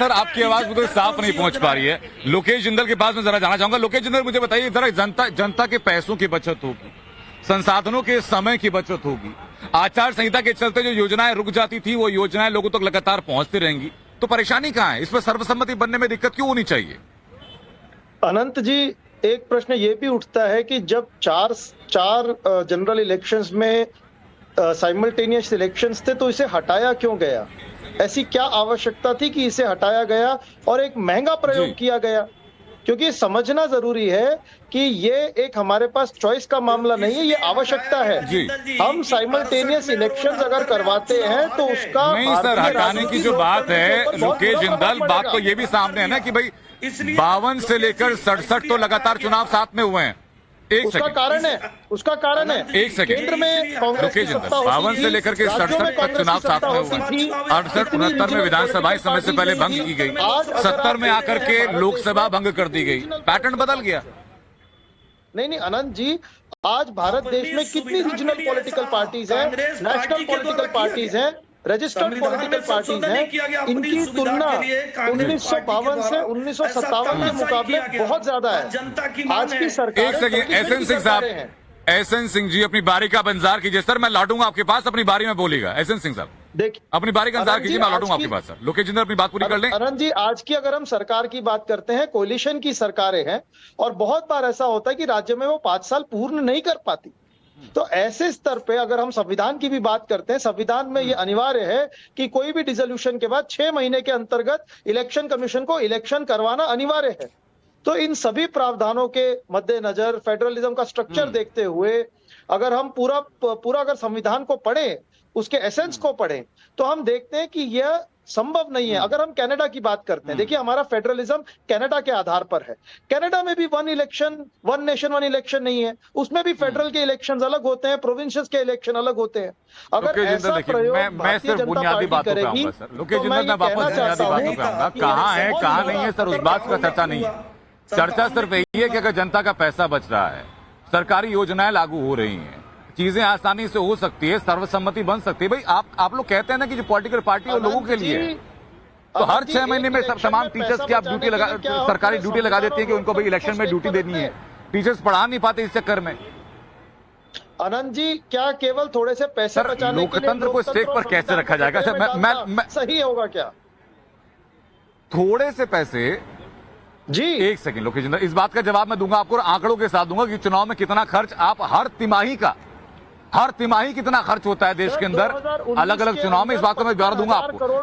Sir आपकी आवाज मुझे साफ नहीं पहुंच पा रही है। लोकेश जिंदल के पास मैं जरा जाना चाहूंगा। लोकेश जिंदल मुझे बताइए जरा, जनता के पैसों की बचत होगी, संसाधनों के समय की बचत होगी, आचार संहिता के चलते जो योजनाएं रुक जाती थी वो योजनाएं लोगों तक लगातार पहुंचती रहेंगी, तो परेशानी कहां है? इस पर सर्वसम्मति बनने में दिक्कत क्यों होनी चाहिए? अनंत जी, एक प्रश्न ये भी उठता है कि जब चार जनरल इलेक्शंस में साइमल्टेनियस इलेक्शंस थे तो इसे हटाया क्यों गया? ऐसी क्या आवश्यकता थी कि इसे हटाया गया और एक महंगा प्रयोग किया गया? क्योंकि समझना जरूरी है कि ये एक हमारे पास चॉइस का मामला नहीं है, ये आवश्यकता है। हम साइमल्टेनियस इलेक्शंस अगर करवाते हैं तो उसका नहीं सर, हटाने की जो बात है लोकेश जिंदल, बात तो ये भी सामने है ना कि भाई 52 से लेकर 67 तो लगातार चुनाव साथ में हुए हैं। उसका कारण है एक सेकंड, केंद्र में कांग्रेस की सत्ता 52 से लेकर के 67 तक चुनाव साथ में हुए हैं। 68 69 में विधानसभा समय से पहले भंग की गई, 70 में आकर के लोकसभा भंग कर दी गई, पैटर्न बदल गया। नहीं अनंत जी, आज भारत देश में कितनी रीजनल पॉलिटिकल पार्टीज हैं, नेशनल पॉलिटिकल पार्टीज हैं, रजिस्टर्ड पॉलिटिकल पार्टीज हैं। इनकी तुलना 1952 से 1957 के मुकाबले बहुत ज्यादा है। आज की सरकार एक सेकंड, एसएन सिंह साहब, एसएन सिंह जी अपनी बारी का इंतजार कीजिए। सर मैं लौटूंगा आपके पास, अपनी बारी में बोलेगा। एसएन सिंह साहब देखिए, अपनी बारी का इंतजार कीजिए, मैं लौटूंगा आपके पास। सर लोकेश जिंदल अपनी बात पूरी कर लें। अनंत जी, आज की अगर हम सरकार की बात करते हैं, कोलिशन की सरकारें हैं और बहुत बार ऐसा होता है कि राज्य में वो 5 साल पूर्ण नहीं कर पाती। तो ऐसे स्तर पे अगर हम संविधान की भी बात करते हैं, संविधान में ये अनिवार्य है कि कोई भी डिसोल्यूशन के बाद 6 महीने के अंतर्गत इलेक्शन कमीशन को इलेक्शन करवाना अनिवार्य है। तो इन सभी प्रावधानों के मद्देनजर फेडरलिज्म का स्ट्रक्चर देखते हुए अगर हम पूरा अगर संविधान को पढ़ें, उसके एसेंस को पढ़ें, तो हम देखते हैं कि यह संभव नहीं है। अगर हम कनाडा की बात करते हैं, देखिए हमारा फेडरलिज्म कनाडा के आधार पर है। कनाडा में भी वन नेशन वन इलेक्शन नहीं है, उसमें भी फेडरल के इलेक्शंस अलग होते हैं, प्रोविंशियस के इलेक्शन अलग होते हैं। अगर ऐसा प्रयोग मैं सिर्फ बुनियादी बातों पे आऊंगा सर। लोकेश जिंदल मैं वापस बुनियादी बातों पे आऊंगा, कहाँ है कहाँ नहीं है सर, उस बात का चर्चा नहीं है। चर्चा सिर्फ यही है कि अगर जनता का पैसा बच रहा है, सरकारी योजनाएं लागू हो रही हैं, चीजें आसानी से हो सकती है, सर्वसम्मति बन सकती है। भाई आप लोग कहते हैं ना कि जो पॉलिटिकल पार्टी है वो लोगों के लिए है, तो हर 6 महीने में तमाम टीचर्स की आप ड्यूटी लगा, सरकारी ड्यूटी लगा देती है कि उनको भाई इलेक्शन में ड्यूटी देनी है। टीचर्स पढ़ा नहीं पाते इस चक्कर में। आनंद जी, क्या केवल थोड़े से पैसे बचाने के लिए लोकतंत्र को स्टेज पर कैसे रखा जाएगा? सर मैं सही होगा क्या थोड़े से पैसे जी? एक सेकंड लोकेश जिंदल, इस बात का जवाब मैं दूंगा आपको, आंकड़ों के साथ दूंगा कि चुनाव में कितना खर्च आप हर तिमाही कितना खर्च होता है देश के अंदर अलग अलग चुनाव में, इस बात को मैं ब्यौरा दूंगा आपको।